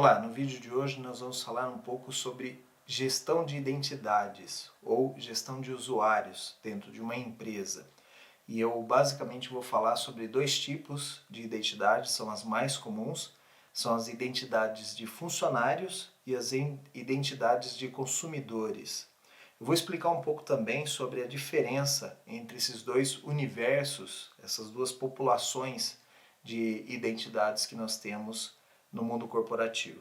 Olá, no vídeo de hoje nós vamos falar um pouco sobre gestão de identidades ou gestão de usuários dentro de uma empresa. E eu basicamente vou falar sobre dois tipos de identidades, são as mais comuns, são as identidades de funcionários e as identidades de consumidores. Eu vou explicar um pouco também sobre a diferença entre esses dois universos, essas duas populações de identidades que nós temos no mundo corporativo.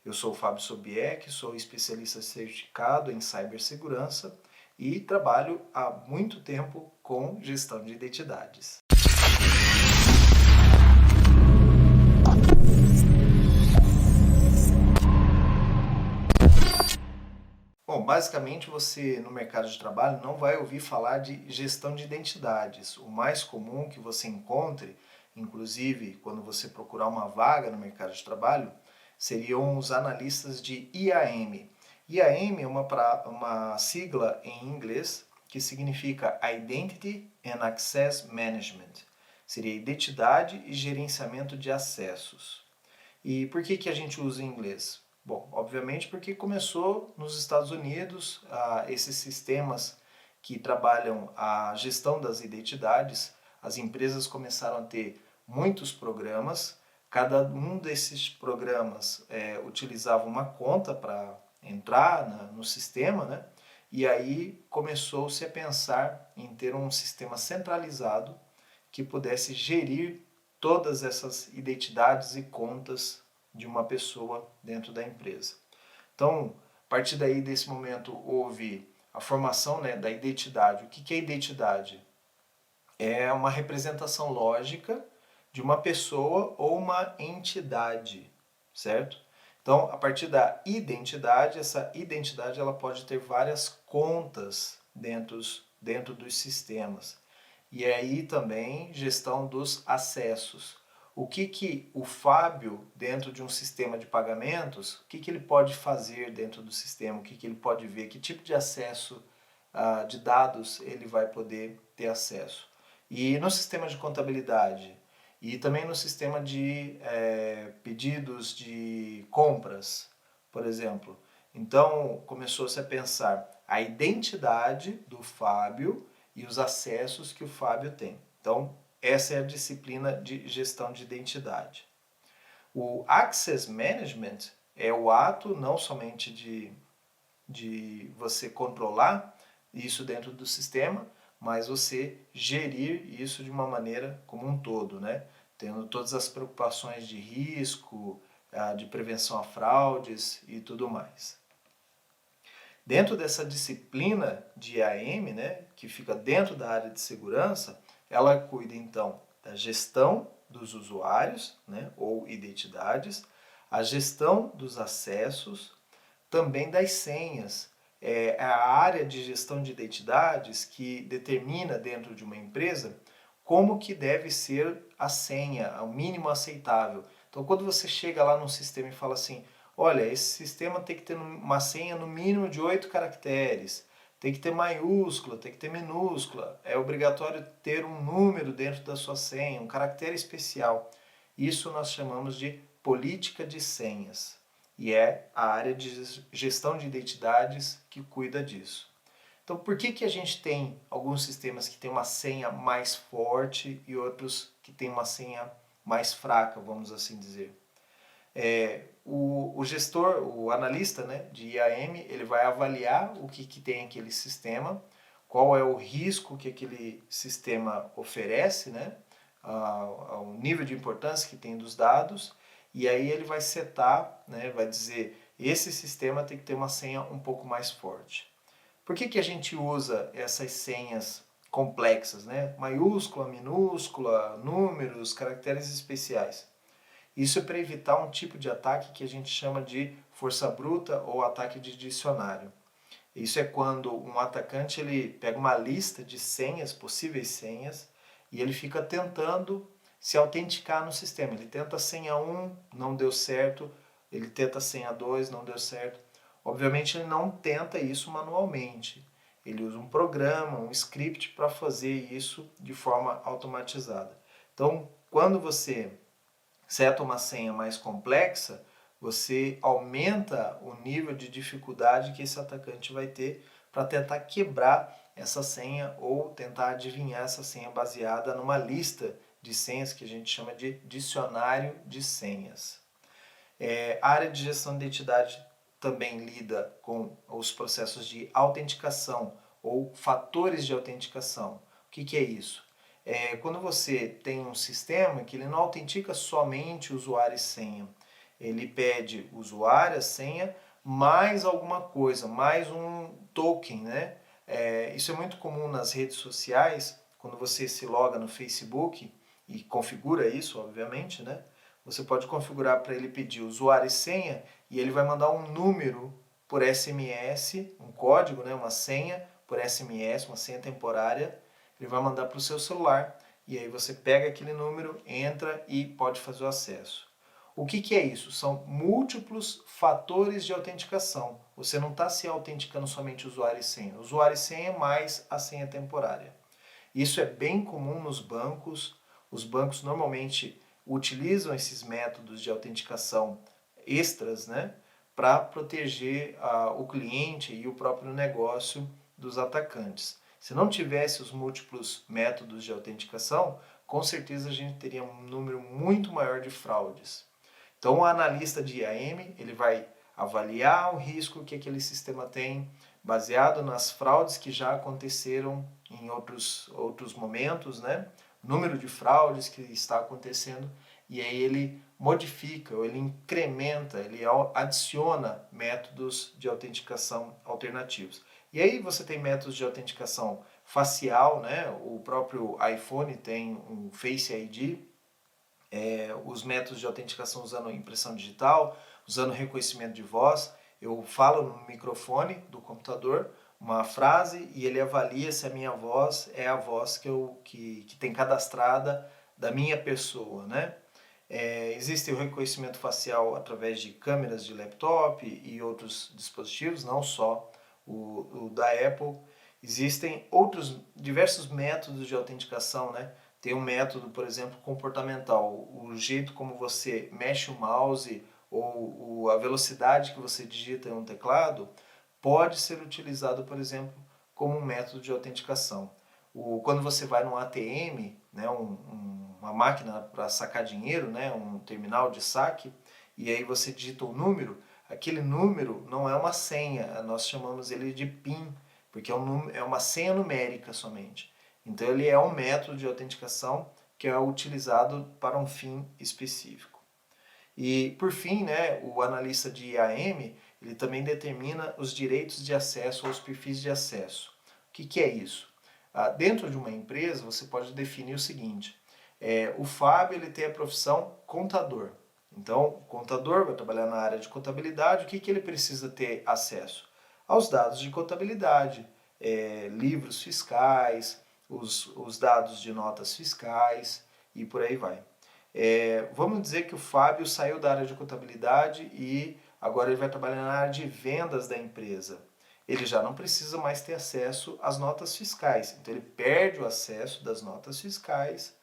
Eu sou o Fábio Sobieck, sou especialista certificado em cibersegurança e trabalho há muito tempo com gestão de identidades. Bom, basicamente você no mercado de trabalho não vai ouvir falar de gestão de identidades. O mais comum que você encontre, inclusive quando você procurar uma vaga no mercado de trabalho, seriam os analistas de IAM. IAM é uma sigla em inglês que significa Identity and Access Management. Seria identidade e gerenciamento de acessos. E por que a gente usa em inglês? Bom, obviamente porque começou nos Estados Unidos, esses sistemas que trabalham a gestão das identidades, as empresas começaram a ter muitos programas, cada um desses programas utilizava uma conta para entrar no sistema, né? E aí começou-se a pensar em ter um sistema centralizado que pudesse gerir todas essas identidades e contas de uma pessoa dentro da empresa. Então, a partir daí, desse momento, houve a formação, né, da identidade. O que é identidade? É uma representação lógica de uma pessoa ou uma entidade, certo? Então, a partir da identidade, essa identidade ela pode ter várias contas dentro dos sistemas. E aí também gestão dos acessos. O que o Fábio, dentro de um sistema de pagamentos, o que ele pode fazer dentro do sistema, o que ele pode ver, que tipo de acesso de dados ele vai poder ter acesso. E no sistema de contabilidade e também no sistema de pedidos de compras, por exemplo. Então começou-se a pensar a identidade do Fábio e os acessos que o Fábio tem. Então, essa é a disciplina de gestão de identidade. O Access Management é o ato não somente de você controlar isso dentro do sistema, mas você gerir isso de uma maneira como um todo, né? Tendo todas as preocupações de risco, de prevenção a fraudes e tudo mais. Dentro dessa disciplina de IAM, né, que fica dentro da área de segurança, ela cuida então da gestão dos usuários, né, ou identidades, a gestão dos acessos, também das senhas. É a área de gestão de identidades que determina dentro de uma empresa como que deve ser a senha, o mínimo aceitável. Então, quando você chega lá no sistema e fala assim, olha, esse sistema tem que ter uma senha no mínimo de 8 caracteres, tem que ter maiúscula, tem que ter minúscula, é obrigatório ter um número dentro da sua senha, um caractere especial. Isso nós chamamos de política de senhas e é a área de gestão de identidades que cuida disso. Então, por que a gente tem alguns sistemas que têm uma senha mais forte e outros que têm uma senha mais fraca, vamos assim dizer? O gestor, o analista, né, de IAM, ele vai avaliar o que tem aquele sistema, qual é o risco que aquele sistema oferece, né, o nível de importância que tem dos dados, e aí ele vai setar, né, vai dizer, esse sistema tem que ter uma senha um pouco mais forte. Por que a gente usa essas senhas complexas, né? Maiúscula, minúscula, números, caracteres especiais? Isso é para evitar um tipo de ataque que a gente chama de força bruta ou ataque de dicionário. Isso é quando um atacante ele pega uma lista de senhas, possíveis senhas, e ele fica tentando se autenticar no sistema. Ele tenta a senha 1, não deu certo, ele tenta a senha 2, não deu certo. Obviamente ele não tenta isso manualmente. Ele usa um programa, um script para fazer isso de forma automatizada. Então, quando você seta uma senha mais complexa, você aumenta o nível de dificuldade que esse atacante vai ter para tentar quebrar essa senha ou tentar adivinhar essa senha baseada numa lista de senhas que a gente chama de dicionário de senhas. A área de gestão de identidade também lida com os processos de autenticação ou fatores de autenticação. O que é isso? Quando você tem um sistema que ele não autentica somente usuário e senha, ele pede usuário, a senha, mais alguma coisa, mais um token, né? Isso é muito comum nas redes sociais, quando você se loga no Facebook e configura isso, obviamente, né? Você pode configurar para ele pedir usuário e senha e ele vai mandar um número por SMS, um código, né? Uma senha por SMS, uma senha temporária. Ele vai mandar para o seu celular e aí você pega aquele número, entra e pode fazer o acesso. O que é isso? São múltiplos fatores de autenticação. Você não está se autenticando somente usuário e senha. Usuário e senha mais a senha temporária. Isso é bem comum nos bancos. Os bancos normalmente utilizam esses métodos de autenticação extras, né, para proteger o cliente e o próprio negócio dos atacantes. Se não tivesse os múltiplos métodos de autenticação, com certeza a gente teria um número muito maior de fraudes. Então, o analista de IAM ele vai avaliar o risco que aquele sistema tem, baseado nas fraudes que já aconteceram em outros momentos, né? Número de fraudes que está acontecendo, e aí ele modifica, ou ele incrementa, ele adiciona métodos de autenticação alternativos. E aí você tem métodos de autenticação facial, né? O próprio iPhone tem um Face ID, os métodos de autenticação usando impressão digital, usando reconhecimento de voz. Eu falo no microfone do computador uma frase e ele avalia se a minha voz é a voz que tem cadastrada da minha pessoa, né? Existe o reconhecimento facial através de câmeras de laptop e outros dispositivos, não só o da Apple. Existem outros diversos métodos de autenticação, né? Tem um método, por exemplo, comportamental, o jeito como você mexe o mouse ou a velocidade que você digita em um teclado pode ser utilizado, por exemplo, como um método de autenticação. Quando você vai num ATM, né, uma máquina para sacar dinheiro, né, um terminal de saque, e aí você digita um número, aquele número não é uma senha, nós chamamos ele de PIN, porque é uma senha numérica somente. Então ele é um método de autenticação que é utilizado para um fim específico. E por fim, né, o analista de IAM, ele também determina os direitos de acesso aos perfis de acesso. O que é isso? Dentro de uma empresa você pode definir o seguinte, o Fábio ele tem a profissão contador. Então o contador vai trabalhar na área de contabilidade, o que ele precisa ter acesso? Aos dados de contabilidade, livros fiscais, os dados de notas fiscais e por aí vai. Vamos dizer que o Fábio saiu da área de contabilidade e agora ele vai trabalhar na área de vendas da empresa. Ele já não precisa mais ter acesso às notas fiscais. Então ele perde o acesso das notas fiscais,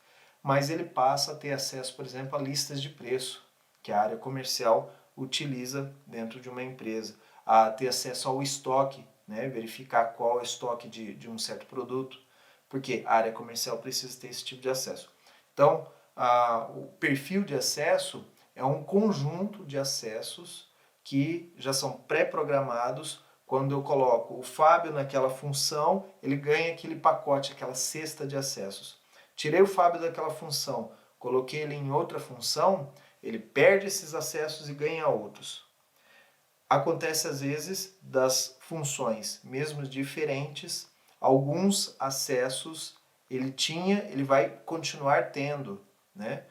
mas ele passa a ter acesso, por exemplo, a listas de preço, que a área comercial utiliza dentro de uma empresa. A ter acesso ao estoque, né? Verificar qual é o estoque de um certo produto, porque a área comercial precisa ter esse tipo de acesso. Então, o perfil de acesso é um conjunto de acessos que já são pré-programados. Quando eu coloco o Fábio naquela função, ele ganha aquele pacote, aquela cesta de acessos. Tirei o Fábio daquela função, coloquei ele em outra função, ele perde esses acessos e ganha outros. Acontece às vezes das funções, mesmo diferentes, alguns acessos ele vai continuar tendo, né?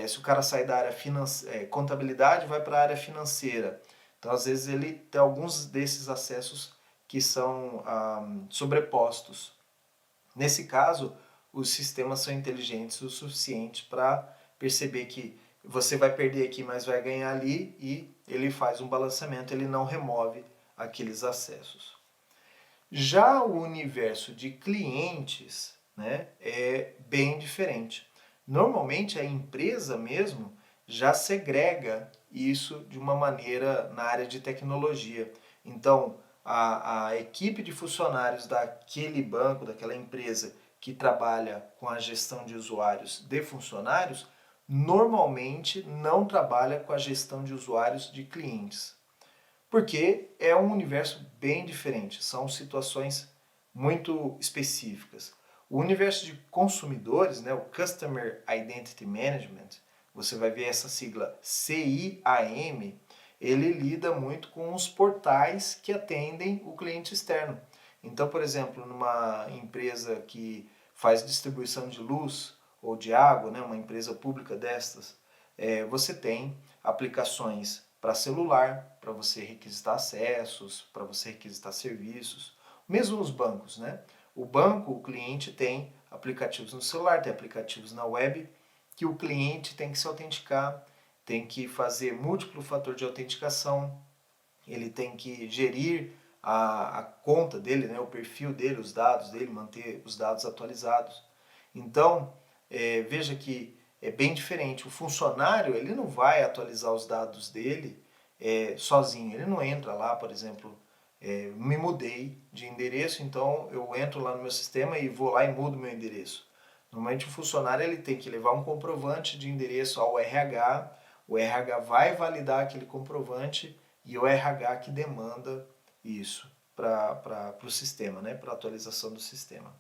Se o cara sai da área contabilidade, vai para a área financeira. Então, às vezes, ele tem alguns desses acessos que são sobrepostos. Nesse caso, os sistemas são inteligentes o suficiente para perceber que você vai perder aqui, mas vai ganhar ali, e ele faz um balanceamento, ele não remove aqueles acessos. Já o universo de clientes, né, é bem diferente. Normalmente a empresa mesmo já segrega isso de uma maneira na área de tecnologia. Então, a equipe de funcionários daquele banco, daquela empresa que trabalha com a gestão de usuários de funcionários, normalmente não trabalha com a gestão de usuários de clientes. Porque é um universo bem diferente, são situações muito específicas. O universo de consumidores, né, o Customer Identity Management, você vai ver essa sigla CIAM, ele lida muito com os portais que atendem o cliente externo. Então, por exemplo, numa empresa que faz distribuição de luz ou de água, né, uma empresa pública destas, você tem aplicações para celular, para você requisitar acessos, para você requisitar serviços. Mesmo os bancos, né? O banco, o cliente tem aplicativos no celular, tem aplicativos na web, que o cliente tem que se autenticar, tem que fazer múltiplo fator de autenticação, ele tem que gerir a conta dele, né, o perfil dele, os dados dele, manter os dados atualizados. Então, veja que é bem diferente. O funcionário ele não vai atualizar os dados dele sozinho. Ele não entra lá, por exemplo, me mudei de endereço, então eu entro lá no meu sistema e vou lá e mudo meu endereço. Normalmente o funcionário ele tem que levar um comprovante de endereço ao RH, o RH vai validar aquele comprovante e o RH que demanda isso para o sistema, né, para a atualização do sistema.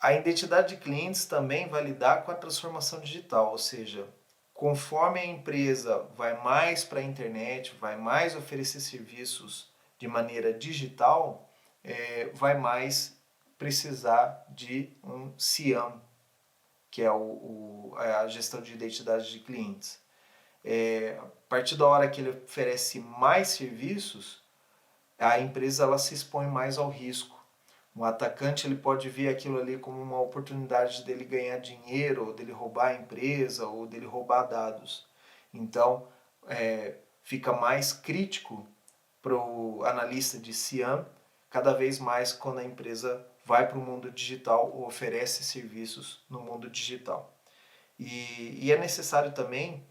A identidade de clientes também vai lidar com a transformação digital, ou seja, conforme a empresa vai mais para a internet, vai mais oferecer serviços de maneira digital, vai mais precisar de um CIAM, que é a gestão de identidade de clientes. A partir da hora que ele oferece mais serviços, a empresa ela se expõe mais ao risco. Um atacante ele pode ver aquilo ali como uma oportunidade dele ganhar dinheiro, ou dele roubar a empresa, ou dele roubar dados. Então, fica mais crítico para o analista de CIAM, cada vez mais quando a empresa vai para o mundo digital ou oferece serviços no mundo digital. E é necessário também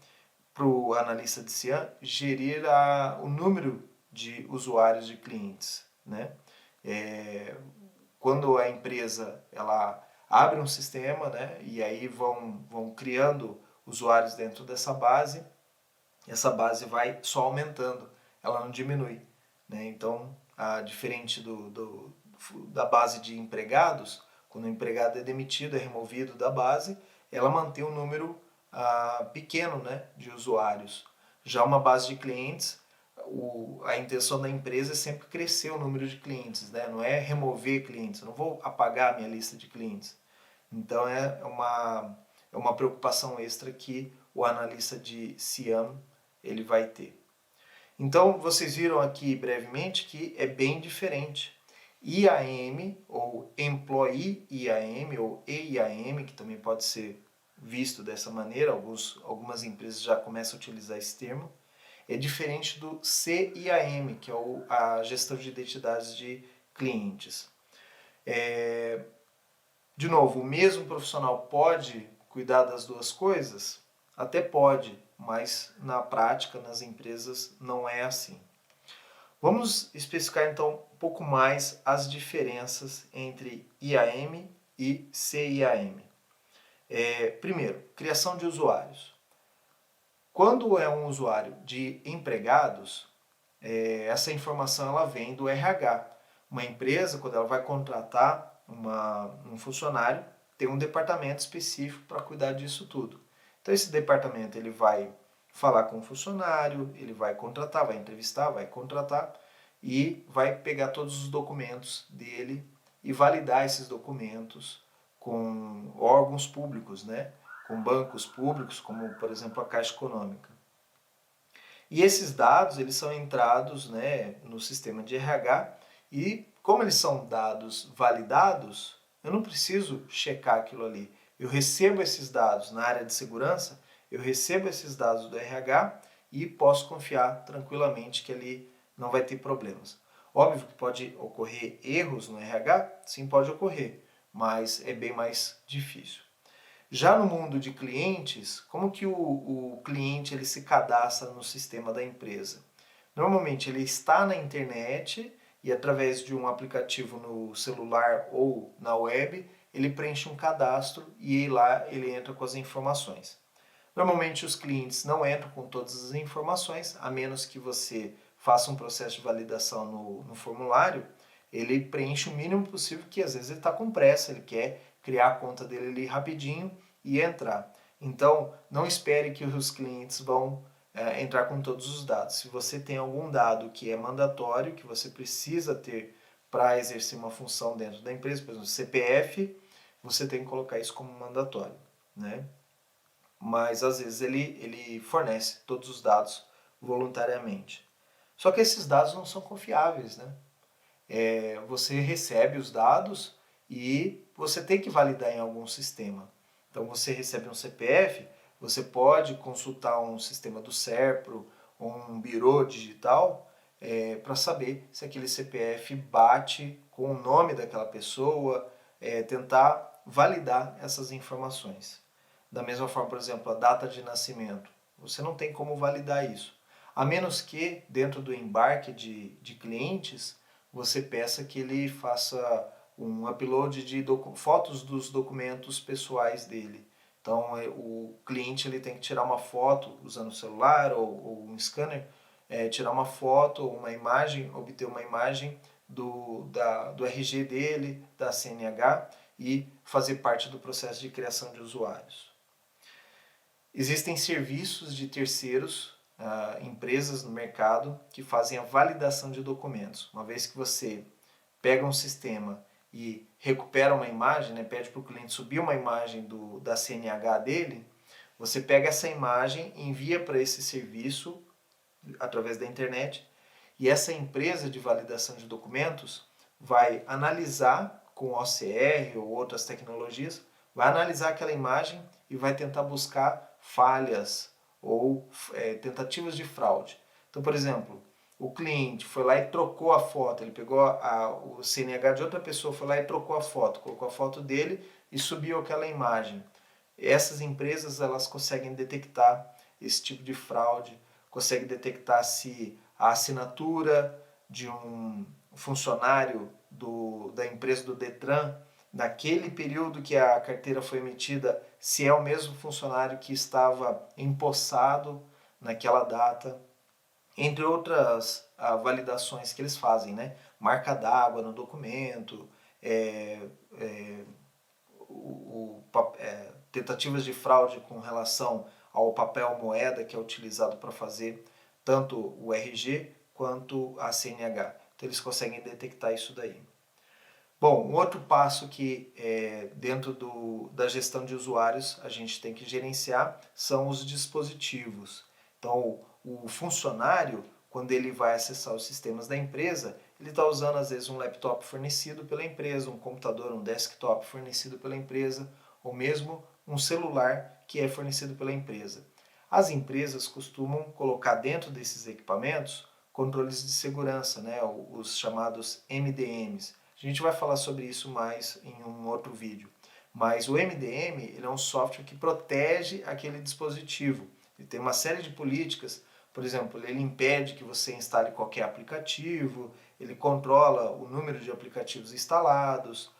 para o analista de CIAM gerir o número de usuários de clientes, né? Quando a empresa ela abre um sistema, né, e aí vão criando usuários dentro dessa base, essa base vai só aumentando, ela não diminui. Né? Então, diferente da base de empregados, quando o empregado é demitido, é removido da base, ela mantém um número pequeno, né, de usuários. Já uma base de clientes, a intenção da empresa é sempre crescer o número de clientes, né? Não é remover clientes, eu não vou apagar a minha lista de clientes. Então é uma preocupação extra que o analista de CIAM ele vai ter. Então vocês viram aqui brevemente que é bem diferente. IAM ou Employee IAM ou EIAM, que também pode ser visto dessa maneira, algumas empresas já começam a utilizar esse termo, é diferente do CIAM, que é a gestão de identidades de clientes. De novo, o mesmo profissional pode cuidar das duas coisas? Até pode, mas na prática, nas empresas, não é assim. Vamos especificar então um pouco mais as diferenças entre IAM e CIAM. Primeiro, criação de usuários. Quando é um usuário de empregados, essa informação ela vem do RH. Uma empresa, quando ela vai contratar um funcionário, tem um departamento específico para cuidar disso tudo. Então esse departamento ele vai falar com o funcionário, ele vai contratar, vai entrevistar, vai contratar e vai pegar todos os documentos dele e validar esses documentos com órgãos públicos, né? Com bancos públicos, como por exemplo a Caixa Econômica. E esses dados eles são entrados, né, no sistema de RH e como eles são dados validados, eu não preciso checar aquilo ali. Eu recebo esses dados na área de segurança, eu recebo esses dados do RH e posso confiar tranquilamente que ali não vai ter problemas. Óbvio que pode ocorrer erros no RH, sim, pode ocorrer, mas é bem mais difícil. Já no mundo de clientes, como que o cliente ele se cadastra no sistema da empresa? Normalmente ele está na internet e através de um aplicativo no celular ou na web, ele preenche um cadastro e lá ele entra com as informações. Normalmente os clientes não entram com todas as informações, a menos que você faça um processo de validação no formulário, ele preenche o mínimo possível, que às vezes ele está com pressa, ele quer criar a conta dele ali rapidinho e entrar. Então, não espere que os clientes vão entrar com todos os dados. Se você tem algum dado que é mandatório, que você precisa ter para exercer uma função dentro da empresa, por exemplo, CPF, você tem que colocar isso como mandatório, né? Mas às vezes ele fornece todos os dados voluntariamente. Só que esses dados não são confiáveis, né? Você recebe os dados e você tem que validar em algum sistema. Então você recebe um CPF, você pode consultar um sistema do SERPRO ou um birô digital para saber se aquele CPF bate com o nome daquela pessoa, tentar validar essas informações. Da mesma forma, por exemplo, a data de nascimento. Você não tem como validar isso. A menos que, dentro do embarque de clientes, você peça que ele faça um upload de fotos dos documentos pessoais dele. Então, o cliente ele tem que tirar uma foto usando o celular ou um scanner, tirar uma foto ou uma imagem, obter uma imagem do RG dele, da CNH e fazer parte do processo de criação de usuários. Existem serviços de terceiros, empresas no mercado, que fazem a validação de documentos. Uma vez que você pega um sistema e recupera uma imagem, né, pede para o cliente subir uma imagem da CNH dele, você pega essa imagem, envia para esse serviço através da internet e essa empresa de validação de documentos vai analisar com OCR ou outras tecnologias, vai analisar aquela imagem e vai tentar buscar falhas ou tentativas de fraude. Então, por exemplo, o cliente foi lá e trocou a foto, ele pegou o CNH de outra pessoa, foi lá e trocou a foto, colocou a foto dele e subiu aquela imagem. Essas empresas elas conseguem detectar esse tipo de fraude, conseguem detectar se a assinatura de um funcionário da empresa do Detran, naquele período que a carteira foi emitida, se é o mesmo funcionário que estava empossado naquela data, entre outras validações que eles fazem, né? Marca d'água no documento, tentativas de fraude com relação ao papel moeda que é utilizado para fazer tanto o RG quanto a CNH. Então eles conseguem detectar isso daí. Bom, um outro passo que dentro da gestão de usuários a gente tem que gerenciar são os dispositivos. Então o funcionário, quando ele vai acessar os sistemas da empresa, ele está usando às vezes um laptop fornecido pela empresa, um computador, um desktop fornecido pela empresa, ou mesmo um celular que é fornecido pela empresa. As empresas costumam colocar dentro desses equipamentos controles de segurança, né, os chamados MDMs. A gente vai falar sobre isso mais em um outro vídeo. Mas o MDM ele é um software que protege aquele dispositivo. Ele tem uma série de políticas, por exemplo, ele impede que você instale qualquer aplicativo, ele controla o número de aplicativos instalados,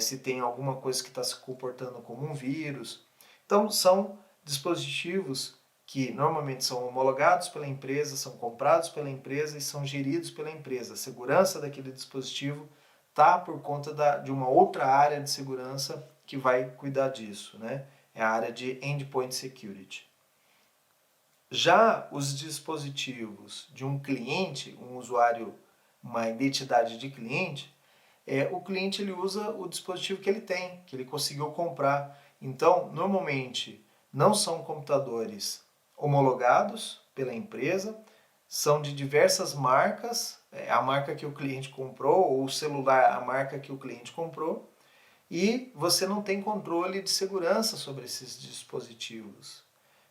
se tem alguma coisa que está se comportando como um vírus. Então, são dispositivos que normalmente são homologados pela empresa, são comprados pela empresa e são geridos pela empresa. A segurança daquele dispositivo está por conta de uma outra área de segurança que vai cuidar disso, né? É a área de Endpoint Security. Já os dispositivos de um cliente, um usuário, uma identidade de cliente, o cliente ele usa o dispositivo que ele tem, que ele conseguiu comprar. Então, normalmente, não são computadores homologados pela empresa, são de diversas marcas, a marca que o cliente comprou, ou o celular, a marca que o cliente comprou, e você não tem controle de segurança sobre esses dispositivos.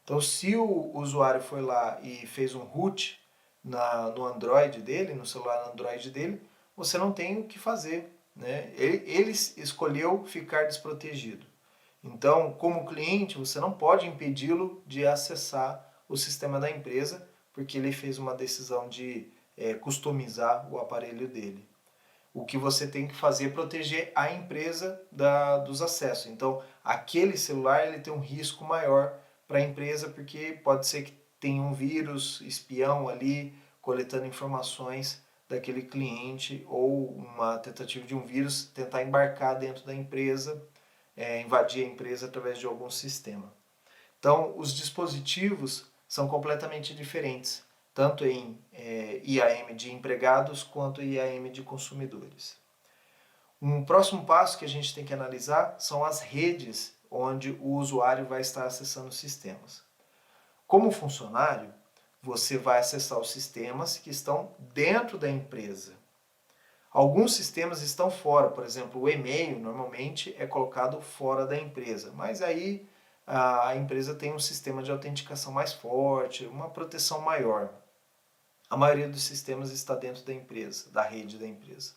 Então, se o usuário foi lá e fez um root no Android dele, no celular Android dele, você não tem o que fazer, né? Ele escolheu ficar desprotegido. Então, como cliente, você não pode impedi-lo de acessar o sistema da empresa, porque ele fez uma decisão de customizar o aparelho dele. O que você tem que fazer é proteger a empresa dos acessos. Então, aquele celular ele tem um risco maior para a empresa, porque pode ser que tenha um vírus espião ali, coletando informações daquele cliente, ou uma tentativa de um vírus tentar embarcar dentro da empresa, invadir a empresa através de algum sistema. Então, os dispositivos são completamente diferentes, tanto em IAM de empregados quanto IAM de consumidores. Um próximo passo que a gente tem que analisar são as redes onde o usuário vai estar acessando os sistemas. Como funcionário, você vai acessar os sistemas que estão dentro da empresa. Alguns sistemas estão fora, por exemplo, o e-mail normalmente é colocado fora da empresa, mas aí a empresa tem um sistema de autenticação mais forte, uma proteção maior. A maioria dos sistemas está dentro da empresa, da rede da empresa.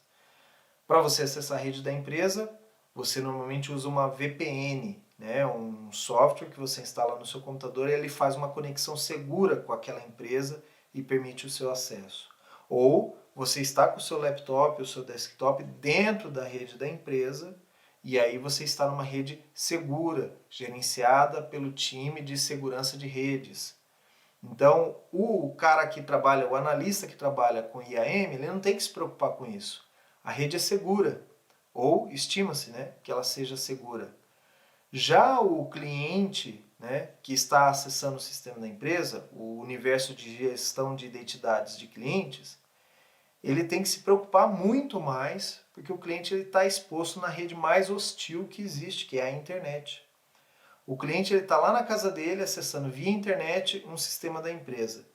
Para você acessar a rede da empresa, você normalmente usa uma VPN, né? Um software que você instala no seu computador e ele faz uma conexão segura com aquela empresa e permite o seu acesso. Ou você está com o seu laptop, o seu desktop dentro da rede da empresa e aí você está numa rede segura, gerenciada pelo time de segurança de redes. Então, o cara que trabalha, o analista que trabalha com IAM, ele não tem que se preocupar com isso. A rede é segura, ou estima-se, né, que ela seja segura. Já o cliente, né, que está acessando o sistema da empresa, o universo de gestão de identidades de clientes, ele tem que se preocupar muito mais, porque o cliente está exposto na rede mais hostil que existe, que é a internet. O cliente está lá na casa dele, acessando via internet um sistema da empresa.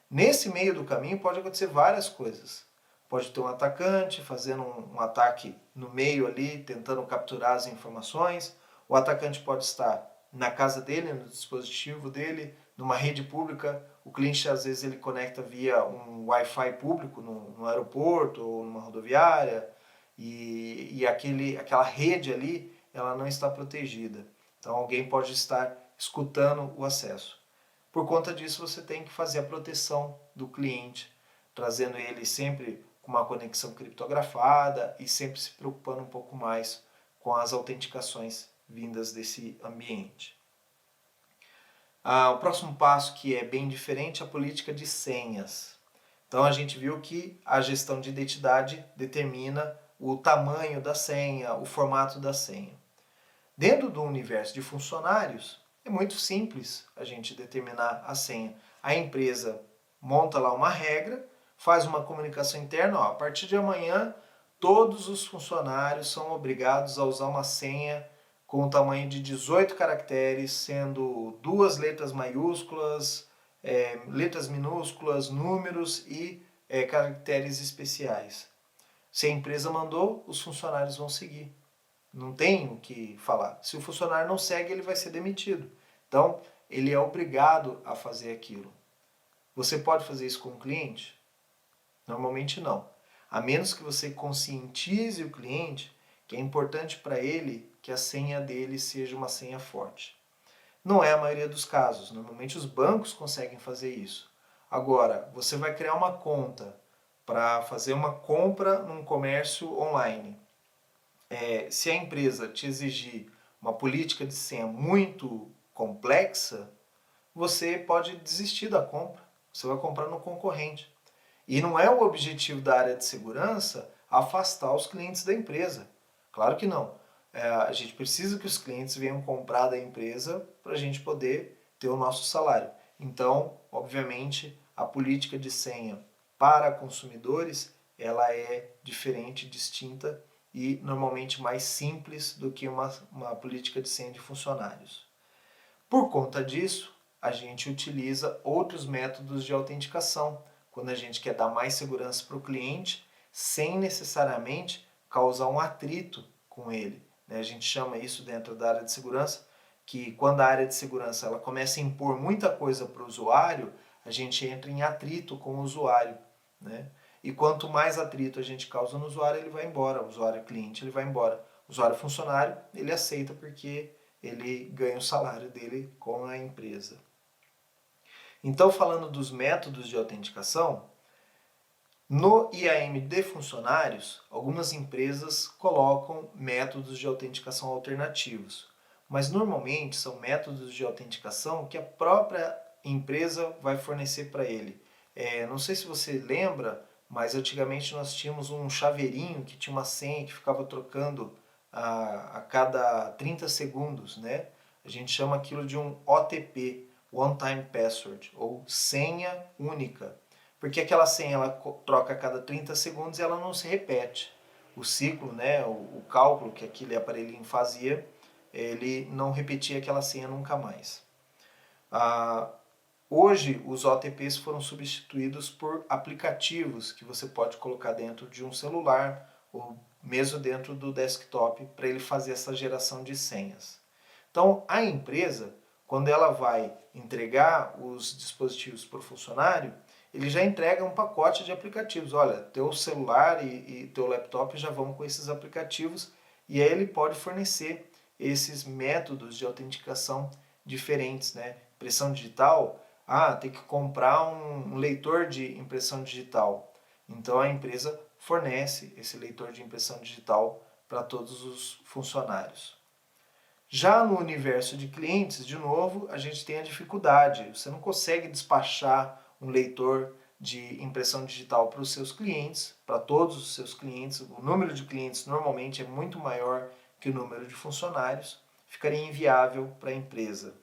Nesse meio do caminho pode acontecer várias coisas. Pode ter um atacante fazendo um ataque no meio ali, tentando capturar as informações. O atacante pode estar na casa dele, no dispositivo dele, numa rede pública. O cliente às vezes ele conecta via um Wi-Fi público no aeroporto ou numa rodoviária e aquela rede ali ela não está protegida. Então alguém pode estar escutando o acesso. Por conta disso você tem que fazer a proteção do cliente, trazendo ele sempre com uma conexão criptografada e sempre se preocupando um pouco mais com as autenticações vindas desse ambiente. O próximo passo, que é bem diferente, é a política de senhas. Então a gente viu que a gestão de identidade determina o tamanho da senha, o formato da senha. Dentro do universo de funcionários, é muito simples a gente determinar a senha. A empresa monta lá uma regra, faz uma comunicação interna, a partir de amanhã todos os funcionários são obrigados a usar uma senha com o tamanho de 18 caracteres, sendo 2 letras maiúsculas, letras minúsculas, números e caracteres especiais. Se a empresa mandou, os funcionários vão seguir. Não tem o que falar. Se o funcionário não segue, ele vai ser demitido. Então, ele é obrigado a fazer aquilo. Você pode fazer isso com o cliente? Normalmente não. A menos que você conscientize o cliente que é importante para ele que a senha dele seja uma senha forte. Não é a maioria dos casos. Normalmente os bancos conseguem fazer isso. Agora, você vai criar uma conta para fazer uma compra num comércio online. Se a empresa te exigir uma política de senha muito complexa, você pode desistir da compra. Você vai comprar no concorrente. E não é o objetivo da área de segurança afastar os clientes da empresa. Claro que não. A gente precisa que os clientes venham comprar da empresa para a gente poder ter o nosso salário. Então, obviamente, a política de senha para consumidores ela é diferente, distinta e normalmente mais simples do que uma política de senha de funcionários. Por conta disso, a gente utiliza outros métodos de autenticação, quando a gente quer dar mais segurança para o cliente, sem necessariamente causar um atrito com ele. A gente chama isso dentro da área de segurança, que quando a área de segurança ela começa a impor muita coisa para o usuário, a gente entra em atrito com o usuário. E quanto mais atrito a gente causa no usuário, ele vai embora. O usuário cliente ele vai embora. O usuário funcionário ele aceita porque ele ganha o salário dele com a empresa. Então, falando dos métodos de autenticação, no IAM de funcionários, algumas empresas colocam métodos de autenticação alternativos, mas normalmente são métodos de autenticação que a própria empresa vai fornecer para ele. Não sei se você lembra, mas antigamente nós tínhamos um chaveirinho que tinha uma senha que ficava trocando a cada 30 segundos, né? A gente chama aquilo de um OTP, One Time Password, ou senha única. Porque aquela senha ela troca a cada 30 segundos e ela não se repete. O ciclo, né, o cálculo que aquele aparelhinho fazia, ele não repetia aquela senha nunca mais. Hoje, os OTPs foram substituídos por aplicativos que você pode colocar dentro de um celular ou mesmo dentro do desktop para ele fazer essa geração de senhas. Então, a empresa, quando ela vai entregar os dispositivos para o funcionário, ele já entrega um pacote de aplicativos. Olha, teu celular e teu laptop já vão com esses aplicativos e aí ele pode fornecer esses métodos de autenticação diferentes, né? Impressão digital, tem que comprar um leitor de impressão digital. Então a empresa fornece esse leitor de impressão digital para todos os funcionários. Já no universo de clientes, de novo, a gente tem a dificuldade. Você não consegue despachar um leitor de impressão digital para os seus clientes, para todos os seus clientes. O número de clientes normalmente é muito maior que o número de funcionários. Ficaria inviável para a empresa.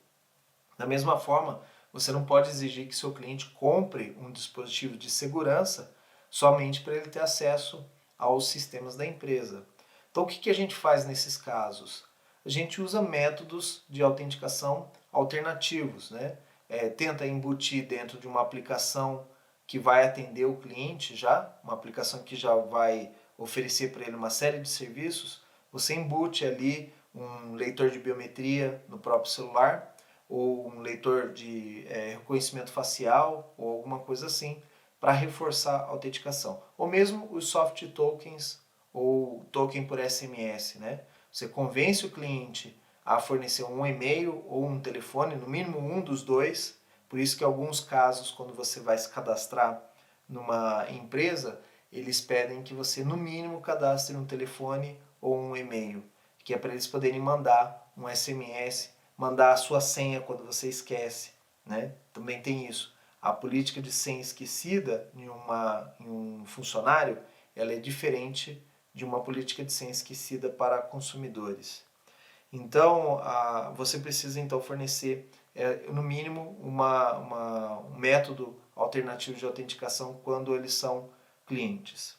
Da mesma forma, você não pode exigir que seu cliente compre um dispositivo de segurança somente para ele ter acesso aos sistemas da empresa. Então, o que a gente faz nesses casos? A gente usa métodos de autenticação alternativos, né? Tenta embutir dentro de uma aplicação que vai atender o cliente já, uma aplicação que já vai oferecer para ele uma série de serviços. Você embute ali um leitor de biometria no próprio celular, ou um leitor de reconhecimento facial, ou alguma coisa assim, para reforçar a autenticação. Ou mesmo os soft tokens, ou token por SMS, né? Você convence o cliente a fornecer um e-mail ou um telefone, no mínimo um dos dois. Por isso que em alguns casos, quando você vai se cadastrar numa empresa, eles pedem que você, no mínimo, cadastre um telefone ou um e-mail, que é para eles poderem mandar um SMS, mandar a sua senha quando você esquece, né? Também tem isso. A política de senha esquecida em um funcionário, ela é diferente de uma política de senha esquecida para consumidores. Então, você precisa então fornecer, no mínimo, um método alternativo de autenticação quando eles são clientes.